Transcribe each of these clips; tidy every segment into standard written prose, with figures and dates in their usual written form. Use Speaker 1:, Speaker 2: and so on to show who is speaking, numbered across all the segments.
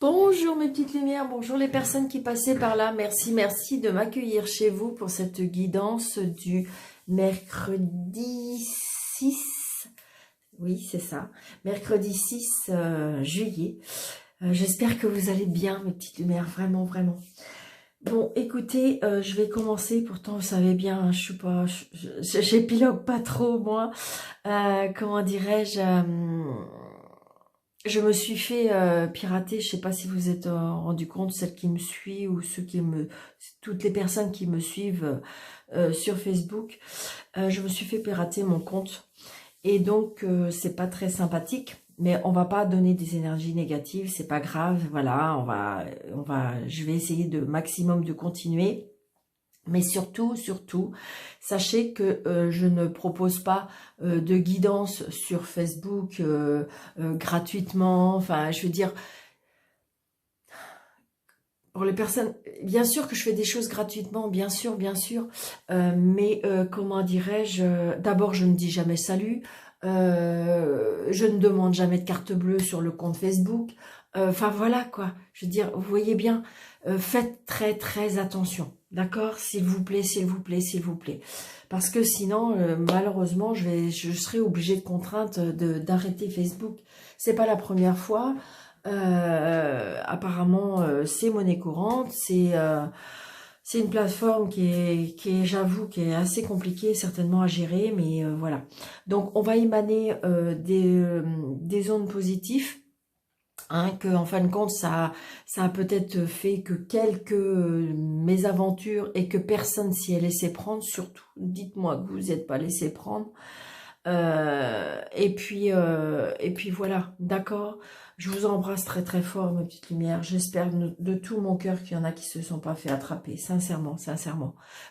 Speaker 1: Bonjour mes petites lumières, bonjour les personnes qui passaient par là. Merci de m'accueillir chez vous pour cette guidance du mercredi 6. Oui, c'est ça. Mercredi 6 juillet. J'espère que vous allez bien mes petites lumières, vraiment. Bon, écoutez, je vais commencer. Pourtant, vous savez bien, hein, j'épilogue pas trop moi. Comment dirais-je Je me suis fait pirater, je sais pas si vous êtes rendu compte, celles qui me suivent ou toutes les personnes qui me suivent sur Facebook, je me suis fait pirater mon compte et donc c'est pas très sympathique, mais on va pas donner des énergies négatives, c'est pas grave, voilà, je vais essayer de maximum de continuer. Mais surtout, sachez que je ne propose pas de guidance sur Facebook gratuitement. Enfin, je veux dire, pour les personnes, bien sûr que je fais des choses gratuitement, bien sûr. Mais comment dirais-je, d'abord, je ne dis jamais salut. Je ne demande jamais de carte bleue sur le compte Facebook. Enfin, voilà quoi. Je veux dire, vous voyez bien, faites très attention. D'accord, s'il vous plaît. Parce que sinon, malheureusement, je serai obligée de contrainte d'arrêter Facebook. C'est pas la première fois. Apparemment, c'est monnaie courante. C'est une plateforme j'avoue, qui est assez compliquée certainement à gérer, mais voilà. Donc, on va émaner des ondes positives. Hein, que en fin de compte ça a peut-être fait que quelques mésaventures et que personne s'y est laissé prendre, surtout dites-moi que vous n'êtes pas laissé prendre, et puis voilà, d'accord, je vous embrasse très fort mes petites lumières, j'espère de tout mon cœur qu'il y en a qui se sont pas fait attraper, sincèrement,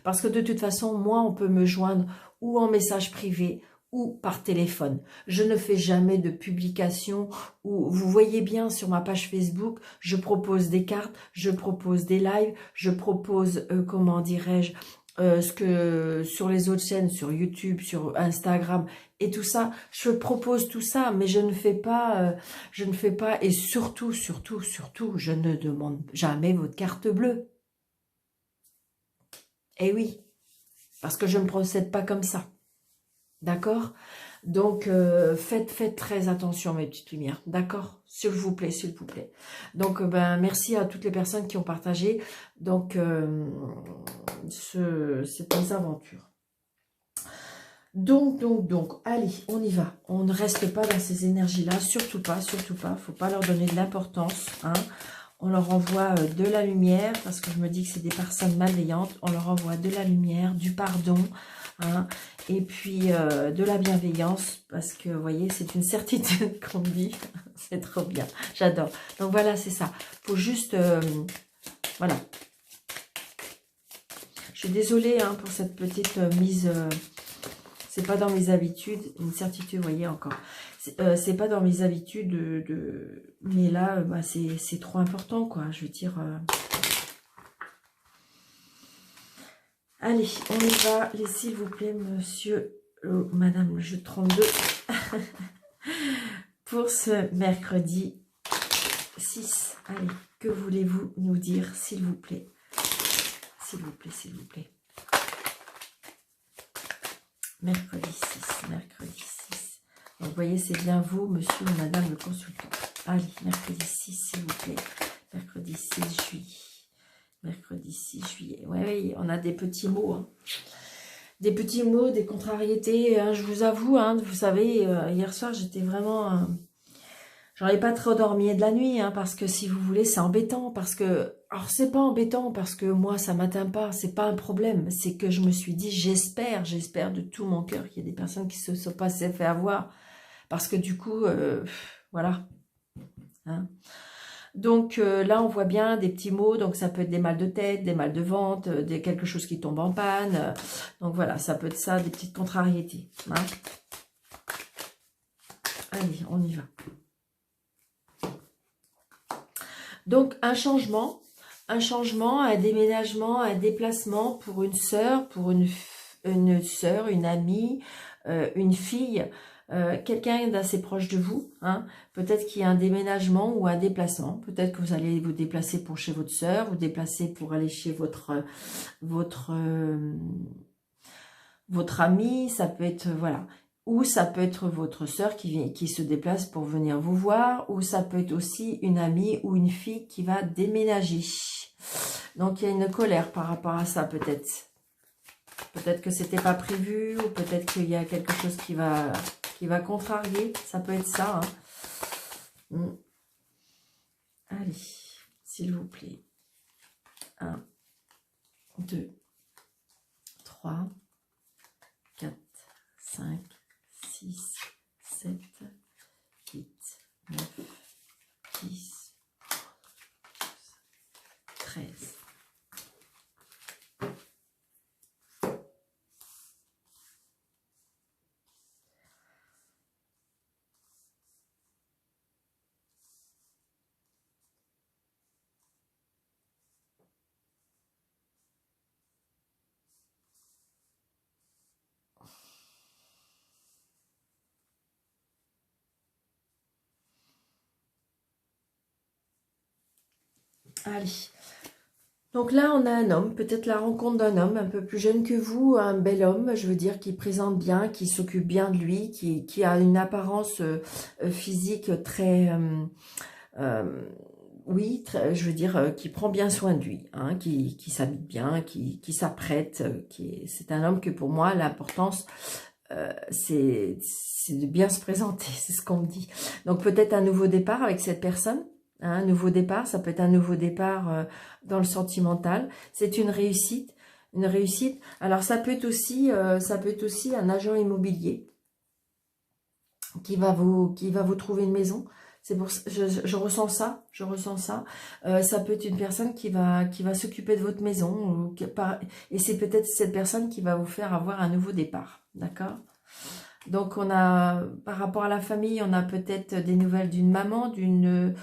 Speaker 1: parce que de toute façon, moi on peut me joindre ou en message privé ou par téléphone. Je ne fais jamais de publication où vous voyez bien sur ma page Facebook, je propose des cartes, je propose des lives, je propose, comment dirais-je, ce que sur les autres chaînes, sur YouTube, sur Instagram et tout ça, je propose tout ça, mais je ne fais pas, et surtout, je ne demande jamais votre carte bleue. Eh oui, parce que je ne procède pas comme ça. D'accord? Donc, faites très attention, mes petites lumières. D'accord? S'il vous plaît. Donc, merci à toutes les personnes qui ont partagé donc cette mésaventure. Donc, allez, on y va. On ne reste pas dans ces énergies-là, surtout pas. Faut pas leur donner de l'importance, hein. On leur envoie de la lumière, parce que je me dis que c'est des personnes malveillantes. On leur envoie de la lumière, du pardon, hein, et puis de la bienveillance, parce que, vous voyez, c'est une certitude qu'on dit. C'est trop bien, j'adore. Donc voilà, c'est ça. Faut juste, voilà. Je suis désolée hein, pour cette petite mise... c'est pas dans mes habitudes, une certitude, vous voyez encore. C'est pas dans mes habitudes mais là, c'est trop important, quoi. Je veux dire. Allez, on y va. S'il vous plaît, monsieur, madame, le jeu 32. Pour ce mercredi 6. Allez, que voulez-vous nous dire, s'il vous plaît? S'il vous plaît. Mercredi 6. Donc, vous voyez, c'est bien vous, monsieur ou madame le consultant. Allez, mercredi 6, s'il vous plaît. Mercredi 6 juillet. Mercredi 6 juillet. Oui, on a des petits mots. Hein. Des petits mots, des contrariétés. Hein, je vous avoue, hein, vous savez, hier soir, j'étais vraiment... j'en ai pas trop dormi de la nuit, hein, parce que si vous voulez, c'est embêtant. Parce que... Alors, c'est pas embêtant parce que moi, ça m'atteint pas. C'est pas un problème. C'est que je me suis dit, j'espère de tout mon cœur qu'il y a des personnes qui se sont pas fait avoir. Parce que du coup, voilà. Hein. Donc là, on voit bien des petits mots. Donc, ça peut être des mal de tête, des mal de ventre, quelque chose qui tombe en panne. Donc, voilà, ça peut être ça, des petites contrariétés. Hein. Allez, on y va. Donc, un changement, un déménagement, un déplacement pour une sœur, une amie, une fille. quelqu'un d'assez proche de vous, hein, peut-être qu'il y a un déménagement ou un déplacement, peut-être que vous allez vous déplacer pour chez votre sœur, vous déplacer pour aller chez votre, votre ami, ça peut être, voilà, ou ça peut être votre sœur qui se déplace pour venir vous voir, ou ça peut être aussi une amie ou une fille qui va déménager. Donc il y a une colère par rapport à ça peut-être. Peut-être que c'était pas prévu, ou peut-être qu'il y a quelque chose qui va contrarier. Ça peut être ça. Hein. Allez, s'il vous plaît. 1, 2, 3, 4, 5, 6, 7, 8, 9, 10, 13. Allez. Donc là, on a un homme, peut-être la rencontre d'un homme un peu plus jeune que vous, un bel homme, je veux dire, qui présente bien, qui s'occupe bien de lui, qui a une apparence physique très... oui, je veux dire, qui prend bien soin de lui, hein, qui s'habille bien, qui s'apprête. C'est un homme que pour moi, l'importance, c'est de bien se présenter, c'est ce qu'on me dit. Donc peut-être un nouveau départ avec cette personne. Hein, un nouveau départ, ça peut être un nouveau départ dans le sentimental. C'est une réussite, une réussite. Alors ça peut être aussi un agent immobilier qui va vous trouver une maison. C'est pour je ressens ça, je ressens ça. Ça peut être une personne qui va s'occuper de votre maison et c'est peut-être cette personne qui va vous faire avoir un nouveau départ, d'accord? Donc on a, par rapport à la famille, on a peut-être des nouvelles d'une maman, d'une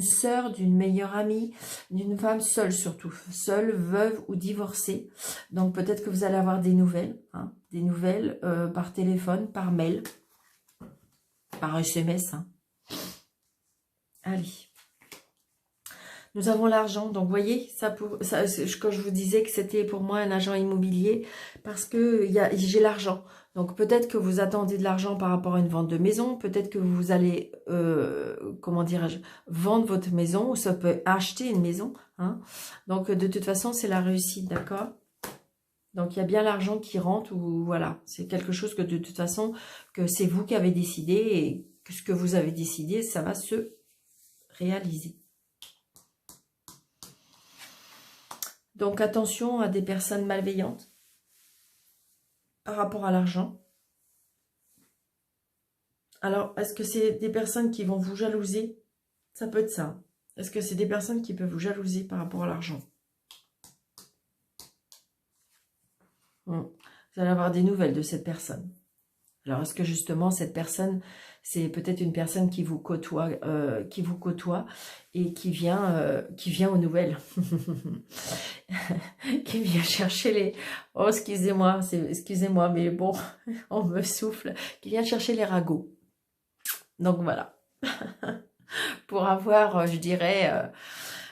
Speaker 1: sœur, d'une meilleure amie, d'une femme seule surtout, seule, veuve ou divorcée. Donc peut-être que vous allez avoir des nouvelles, hein, des nouvelles par téléphone, par mail, par SMS. Hein. Allez. Nous avons l'argent, donc vous voyez, quand je vous disais que c'était pour moi un agent immobilier, parce que j'ai l'argent. Donc peut-être que vous attendez de l'argent par rapport à une vente de maison, peut-être que vous allez, comment dirais-je, vendre votre maison, ou ça peut acheter une maison. Hein. Donc de toute façon, c'est la réussite, d'accord? Donc il y a bien l'argent qui rentre, ou voilà, c'est quelque chose que de toute façon, que c'est vous qui avez décidé, et que ce que vous avez décidé, ça va se réaliser. Donc attention à des personnes malveillantes par rapport à l'argent. Alors, est-ce que c'est des personnes qui vont vous jalouser? Ça peut être ça. Est-ce que c'est des personnes qui peuvent vous jalouser par rapport à l'argent? Vous allez avoir des nouvelles de cette personne. Alors, est-ce que justement, cette personne, c'est peut-être une personne qui vous côtoie et qui vient aux nouvelles qui vient chercher les... Oh, excusez-moi, mais bon, on me souffle. Qui vient chercher les ragots. Donc, voilà. Pour avoir, je dirais,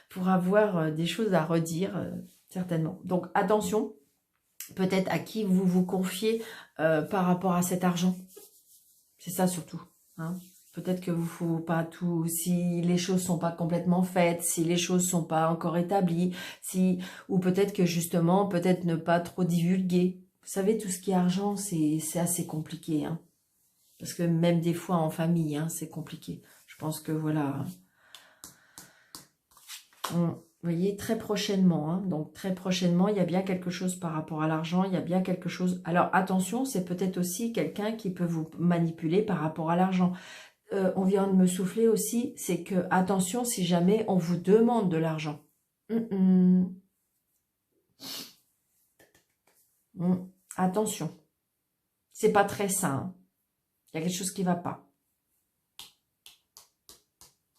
Speaker 1: pour avoir des choses à redire, certainement. Donc, attention, peut-être à qui vous vous confiez par rapport à cet argent. C'est ça surtout. Hein. Peut-être que vous faut pas tout, si les choses sont pas complètement faites, si les choses sont pas encore établies, ou peut-être que justement, peut-être ne pas trop divulguer. Vous savez, tout ce qui est argent, c'est assez compliqué. Hein. Parce que même des fois en famille, hein, c'est compliqué. Je pense que voilà. Vous voyez, très prochainement. Hein, donc très prochainement, il y a bien quelque chose par rapport à l'argent. Il y a bien quelque chose. Alors attention, c'est peut-être aussi quelqu'un qui peut vous manipuler par rapport à l'argent. On vient de me souffler aussi, c'est que attention si jamais on vous demande de l'argent. Attention, c'est pas très sain. Hein. Il y a quelque chose qui va pas.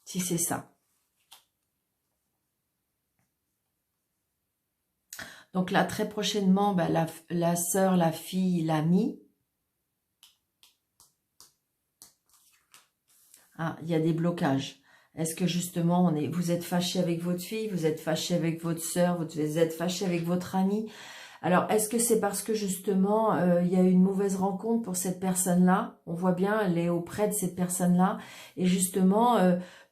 Speaker 1: Si c'est ça. Donc là, très prochainement, ben, la sœur, la fille, l'ami Ah, il y a des blocages. Est-ce que justement, vous êtes fâché avec votre fille, vous êtes fâché avec votre sœur, vous êtes fâché avec votre ami? Alors, est-ce que c'est parce que justement, il y a eu une mauvaise rencontre pour cette personne-là? On voit bien, elle est auprès de cette personne-là. Et justement,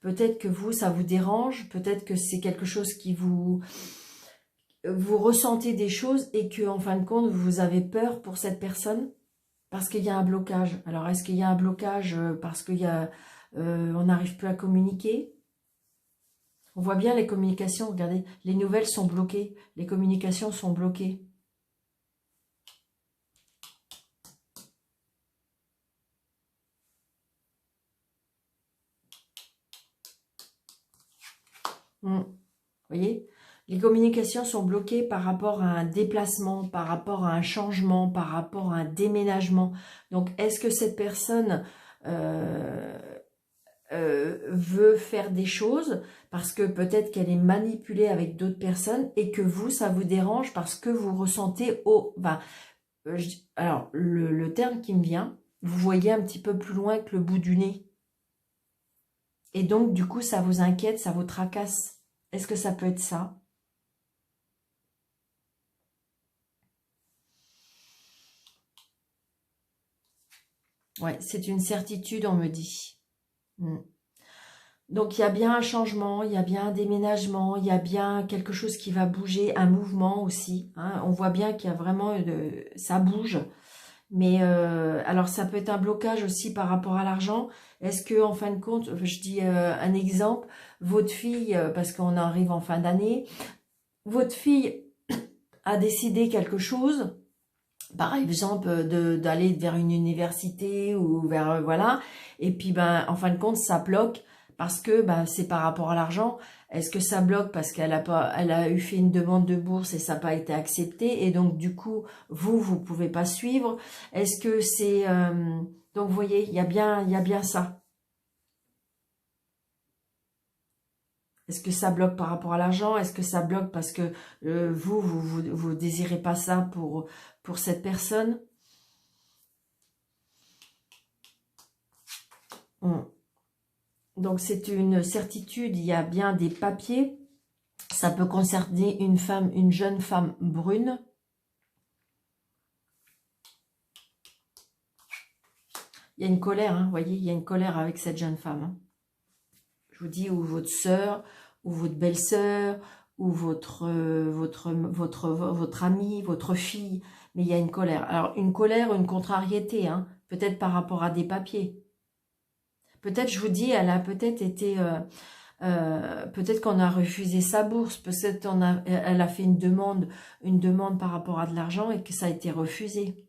Speaker 1: peut-être que vous, ça vous dérange. Peut-être que c'est quelque chose qui vous ressentez des choses et que en fin de compte, vous avez peur pour cette personne parce qu'il y a un blocage. Alors, est-ce qu'il y a un blocage parce qu'il y a, on n'arrive plus à communiquer? On voit bien les communications, regardez, les nouvelles sont bloquées, les communications sont bloquées. Vous voyez, les communications sont bloquées par rapport à un déplacement, par rapport à un changement, par rapport à un déménagement. Donc, est-ce que cette personne veut faire des choses parce que peut-être qu'elle est manipulée avec d'autres personnes et que vous, ça vous dérange parce que vous ressentez alors, le terme qui me vient, vous voyez un petit peu plus loin que le bout du nez. Et donc, du coup, ça vous inquiète, ça vous tracasse. Est-ce que ça peut être ça? Ouais, c'est une certitude, on me dit. Donc, il y a bien un changement, il y a bien un déménagement, il y a bien quelque chose qui va bouger, un mouvement aussi. Hein. On voit bien qu'il y a vraiment, ça bouge. Mais alors, ça peut être un blocage aussi par rapport à l'argent. Est-ce que, en fin de compte, je dis un exemple, votre fille, parce qu'on arrive en fin d'année, votre fille a décidé quelque chose, par exemple, d'aller vers une université ou vers, voilà, et puis, ben, en fin de compte, ça bloque parce que ben, c'est par rapport à l'argent. Est-ce que ça bloque parce qu'elle elle a eu fait une demande de bourse et ça n'a pas été accepté et donc du coup vous pouvez pas suivre. Est-ce que c'est donc vous voyez il y a bien ça. Est-ce que ça bloque par rapport à l'argent? Est-ce que ça bloque parce que vous désirez pas ça pour cette personne? Donc c'est une certitude, il y a bien des papiers. Ça peut concerner une jeune femme brune. Il y a une colère, hein, vous voyez, il y a une colère avec cette jeune femme. Hein. Je vous dis, ou votre sœur, ou votre belle-sœur, ou votre amie, votre fille, mais il y a une colère. Alors, une colère, une contrariété, hein, peut-être par rapport à des papiers. Peut-être, je vous dis, elle a peut-être été... peut-être qu'on a refusé sa bourse, peut-être elle a fait une demande par rapport à de l'argent et que ça a été refusé.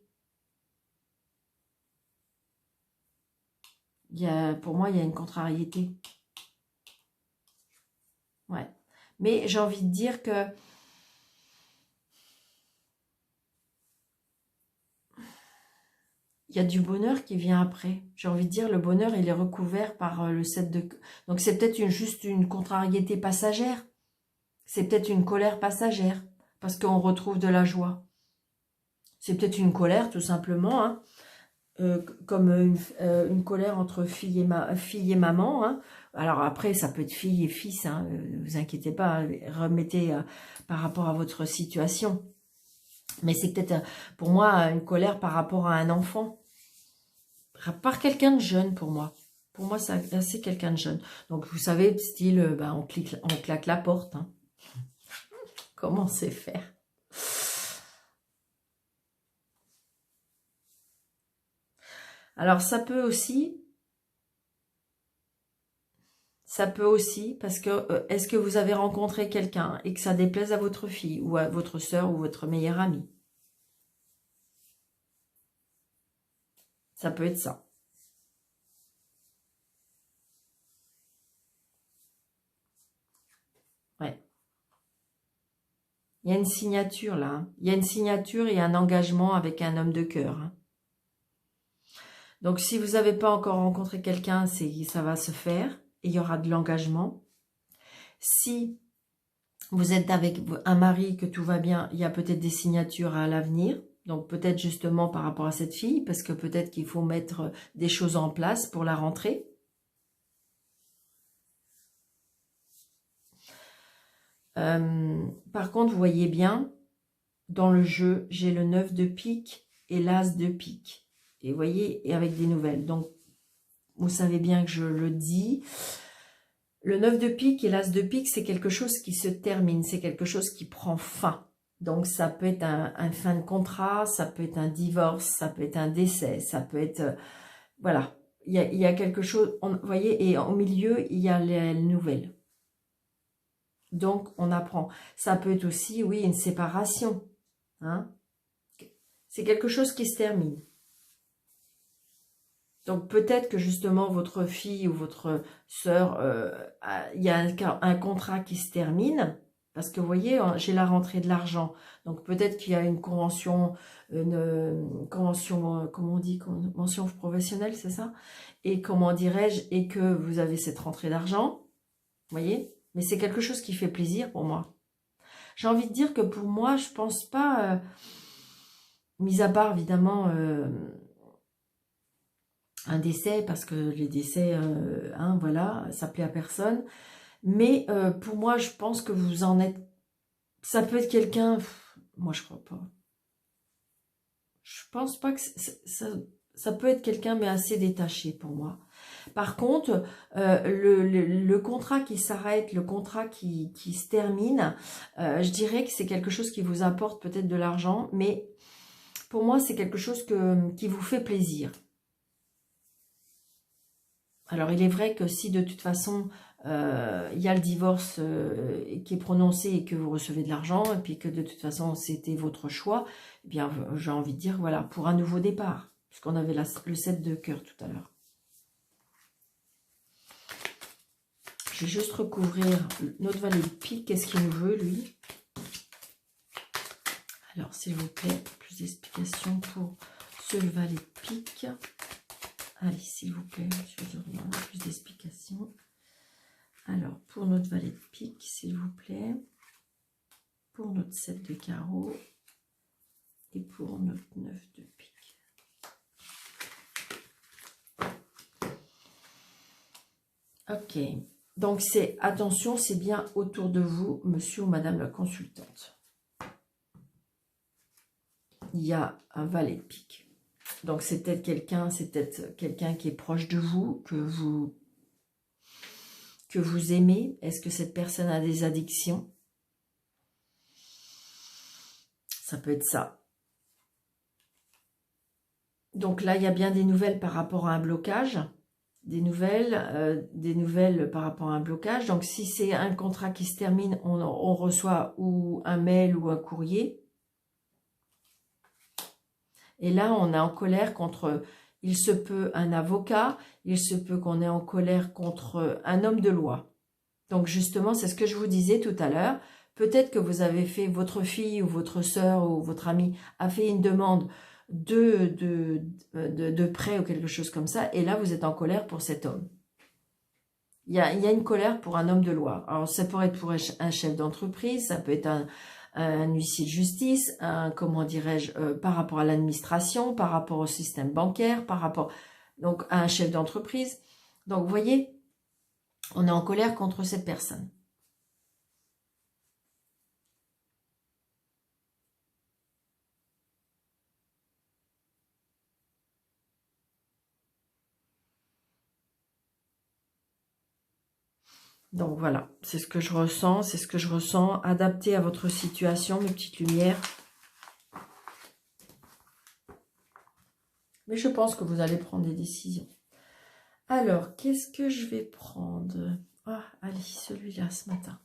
Speaker 1: Pour moi, il y a une contrariété. Ouais. Mais j'ai envie de dire que il y a du bonheur qui vient après. J'ai envie de dire, le bonheur, il est recouvert par le 7 de... Donc, c'est peut-être juste une contrariété passagère. C'est peut-être une colère passagère. Parce qu'on retrouve de la joie. C'est peut-être une colère, tout simplement. Hein, comme une colère entre fille et maman. Hein. Alors, après, ça peut être fille et fils. Hein, ne vous inquiétez pas. Hein, remettez par rapport à votre situation. Mais c'est peut-être, pour moi, une colère par rapport à un enfant. Par quelqu'un de jeune pour moi. Pour moi, c'est quelqu'un de jeune. Donc, vous savez, style, on claque la porte. Hein. Comment c'est faire? Alors, ça peut aussi, parce que, est-ce que vous avez rencontré quelqu'un et que ça déplaise à votre fille ou à votre sœur ou votre meilleure amie? Ça peut être ça. Ouais. Il y a une signature là. Hein. Il y a une signature et un engagement avec un homme de cœur. Hein. Donc, si vous n'avez pas encore rencontré quelqu'un, ça va se faire. Et il y aura de l'engagement. Si vous êtes avec un mari, que tout va bien, il y a peut-être des signatures à l'avenir. Donc, peut-être justement par rapport à cette fille, parce que peut-être qu'il faut mettre des choses en place pour la rentrée. Par contre, vous voyez bien, dans le jeu, j'ai le 9 de pique et l'as de pique. Et vous voyez, et avec des nouvelles. Donc, vous savez bien que je le dis. Le 9 de pique et l'as de pique, c'est quelque chose qui se termine. C'est quelque chose qui prend fin. Donc, ça peut être un fin de contrat, ça peut être un divorce, ça peut être un décès, ça peut être... voilà. Il y a quelque chose, vous voyez, et au milieu, il y a les nouvelles. Donc, on apprend. Ça peut être aussi, oui, une séparation. Hein? C'est quelque chose qui se termine. Donc, peut-être que justement, votre fille ou votre sœur, il y a un contrat qui se termine. Parce que, vous voyez, j'ai la rentrée de l'argent. Donc, peut-être qu'il y a une convention, comment on dit, convention professionnelle, c'est ça? Et comment dirais-je, et que vous avez cette rentrée d'argent. Vous voyez? Mais c'est quelque chose qui fait plaisir pour moi. J'ai envie de dire que pour moi, je pense pas, mis à part évidemment un décès, parce que les décès, hein, voilà, ça plaît à personne. Mais pour moi, je pense que vous en êtes... Ça peut être quelqu'un... Moi, je crois pas. Je pense pas que ça peut être quelqu'un, mais assez détaché pour moi. Par contre, le contrat qui s'arrête, le contrat qui se termine, je dirais que c'est quelque chose qui vous apporte peut-être de l'argent, mais pour moi, c'est quelque chose qui vous fait plaisir. Alors, il est vrai que si de toute façon, il y a le divorce qui est prononcé et que vous recevez de l'argent, et puis que de toute façon, c'était votre choix, eh bien, j'ai envie de dire, voilà, pour un nouveau départ, puisqu'on avait le 7 de cœur tout à l'heure. Je vais juste recouvrir notre valet de pique. Qu'est-ce qu'il nous veut, lui? Alors, s'il vous plaît, plus d'explications pour ce valet de pique. Allez, s'il vous plaît, monsieur Jordan, plus d'explications. Alors, pour notre valet de pique, s'il vous plaît. Pour notre 7 de carreau. Et pour notre 9 de pique. Ok. Donc, c'est, attention, c'est bien autour de vous, monsieur ou madame la consultante. Il y a un valet de pique. Donc, c'est peut-être quelqu'un qui est proche de vous, que vous aimez. Est-ce que cette personne a des addictions? Ça peut être ça. Donc là, il y a bien des nouvelles par rapport à un blocage. Des nouvelles par rapport à un blocage. Donc, si c'est un contrat qui se termine, on reçoit ou un mail ou un courrier. Et là, on est en colère contre, il se peut, un avocat, il se peut qu'on est en colère contre un homme de loi. Donc, justement, c'est ce que je vous disais tout à l'heure. Peut-être que vous avez fait, votre fille ou votre sœur ou votre ami a fait une demande de prêt ou quelque chose comme ça, et là, vous êtes en colère pour cet homme. Il y a une colère pour un homme de loi. Alors, ça pourrait être pour un chef d'entreprise, ça peut être un huissier de justice, comment dirais-je, par rapport à l'administration, par rapport au système bancaire, par rapport donc à un chef d'entreprise. Donc, vous voyez, on est en colère contre cette personne. Donc voilà, c'est ce que je ressens, c'est ce que je ressens, adapté à votre situation, mes petites lumières. Mais je pense que vous allez prendre des décisions. Alors, qu'est-ce que je vais prendre? Ah, allez, celui-là ce matin.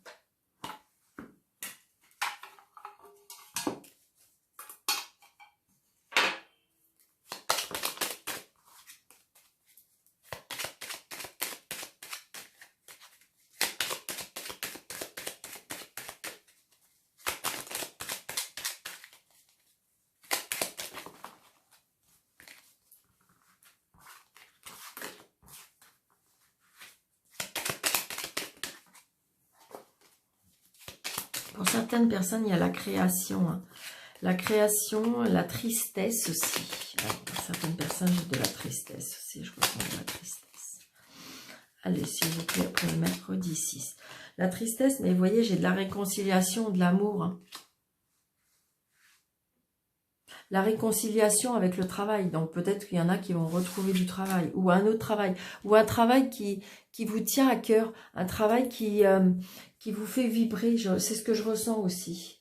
Speaker 1: Pour certaines personnes, il y a la création. Hein. La création, la tristesse aussi. Alors, pour certaines personnes, j'ai de la tristesse aussi. Je ressens de la tristesse. Allez, s'il vous plaît, pour le mercredi 6. La tristesse, mais vous voyez, j'ai de la réconciliation, de l'amour. Hein. La réconciliation avec le travail. Donc, peut-être qu'il y en a qui vont retrouver du travail. Ou un autre travail. Ou un travail qui vous tient à cœur. Un travail qui vous fait vibrer. C'est ce que je ressens aussi.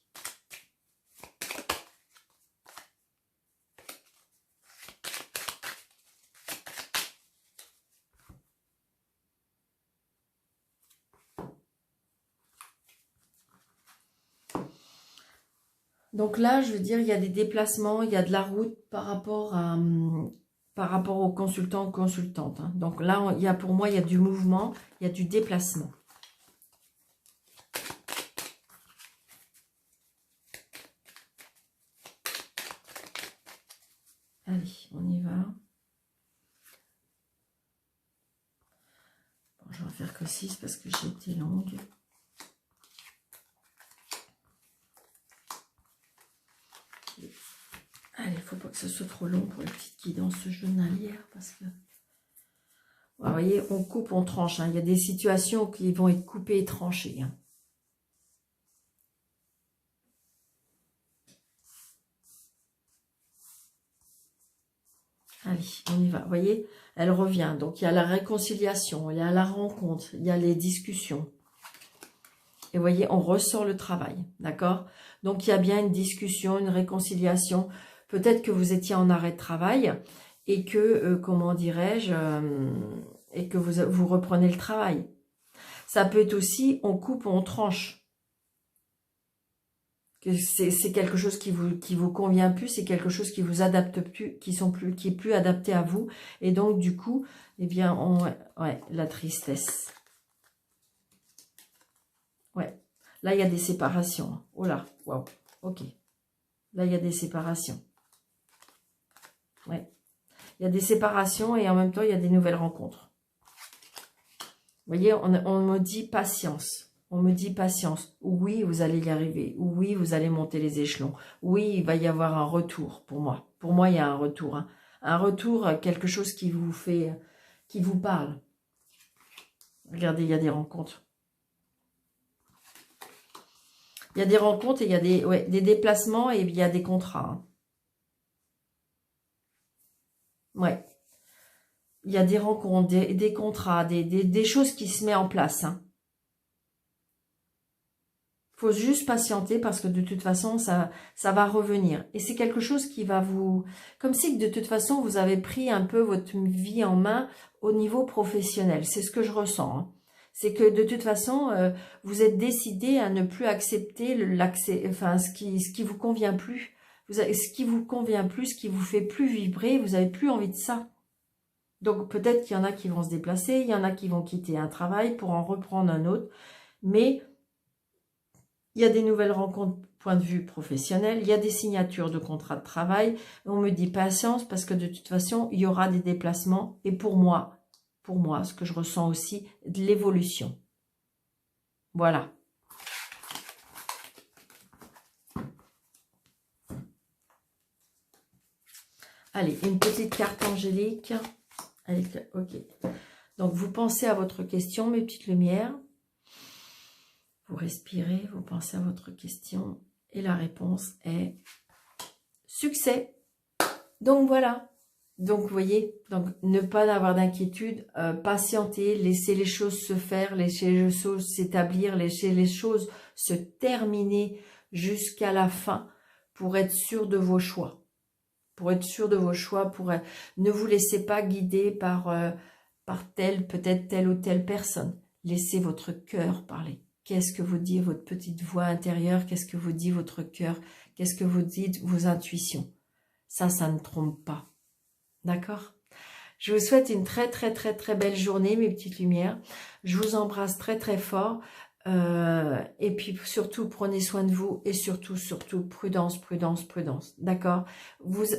Speaker 1: Donc là, je veux dire, il y a des déplacements, il y a de la route par rapport aux consultants, aux consultantes. Hein. Donc là, pour moi, il y a du mouvement, il y a du déplacement. Allez, on y va. Bon, je vais en faire que 6 parce que j'ai été longue. Allez, il ne faut pas que ce soit trop long pour les petites guidances journalières parce que... Vous voyez, on coupe, on tranche. Hein. Il y a des situations qui vont être coupées et tranchées. Hein. Allez, on y va. Vous voyez, elle revient. Donc, il y a la réconciliation, il y a la rencontre, il y a les discussions. Et vous voyez, on ressort le travail. D'accord? Donc, il y a bien une discussion, une réconciliation. Peut-être que vous étiez en arrêt de travail et que, comment dirais-je, et que vous reprenez le travail. Ça peut être aussi, on coupe ou on tranche. C'est quelque chose qui vous convient plus, c'est quelque chose qui vous adapte plus, qui est plus adapté à vous. Et donc, du coup, eh bien, ouais, la tristesse. Ouais. Là, il y a des séparations. Oh là, waouh, ok. Là, il y a des séparations. Ouais. Il y a des séparations et en même temps, il y a des nouvelles rencontres. Vous voyez, on me dit patience. On me dit patience. Oui, vous allez y arriver. Oui, vous allez monter les échelons. Oui, il va y avoir un retour pour moi. Pour moi, il y a un retour. Hein. Un retour, quelque chose qui vous fait, qui vous parle. Regardez, il y a des rencontres. Il y a des rencontres et il y a des déplacements et il y a des contrats. Hein. Ouais. Il y a des rencontres, des contrats, des choses qui se mettent en place. Hein. Faut juste patienter parce que de toute façon, ça va revenir. Et c'est quelque chose qui va vous... Comme si de toute façon, vous avez pris un peu votre vie en main au niveau professionnel. C'est ce que je ressens. Hein. C'est que de toute façon, vous êtes décidé à ne plus accepter ce qui vous convient plus. Ce qui vous convient plus, ce qui vous fait plus vibrer, vous n'avez plus envie de ça. Donc peut-être qu'il y en a qui vont se déplacer, il y en a qui vont quitter un travail pour en reprendre un autre. Mais il y a des nouvelles rencontres point de vue professionnel, il y a des signatures de contrats de travail. On me dit patience parce que de toute façon, il y aura des déplacements. Et pour moi, ce que je ressens aussi, de l'évolution. Voilà. Allez, une petite carte angélique. Allez, ok. Donc, vous pensez à votre question, mes petites lumières. Vous respirez, vous pensez à votre question. Et la réponse est succès. Donc, voilà. Donc, vous voyez, donc, ne pas avoir d'inquiétude, patienter, laisser les choses se faire, laisser les choses s'établir, laisser les choses se terminer jusqu'à la fin pour être sûr de vos choix. Pour être sûr de vos choix, ne vous laissez pas guider par peut-être telle ou telle personne. Laissez votre cœur parler. Qu'est-ce que vous dit votre petite voix intérieure? Qu'est-ce que vous dit votre cœur? Qu'est-ce que vous dites vos intuitions? Ça ne trompe pas. D'accord? Je vous souhaite une très très très très belle journée, mes petites lumières. Je vous embrasse très très fort. Et puis surtout, prenez soin de vous et surtout, prudence, prudence, prudence. D'accord?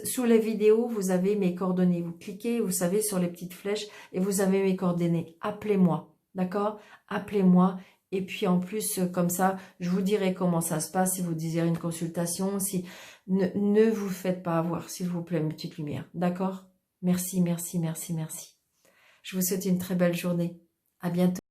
Speaker 1: Sous la vidéo, vous avez mes coordonnées. Vous cliquez, vous savez, sur les petites flèches et vous avez mes coordonnées. Appelez-moi. D'accord? Appelez-moi. Et puis en plus, comme ça, je vous dirai comment ça se passe si vous désirez une consultation. Ne vous faites pas avoir, s'il vous plaît, mes petites lumières. D'accord? Merci, merci, merci, merci. Je vous souhaite une très belle journée. À bientôt.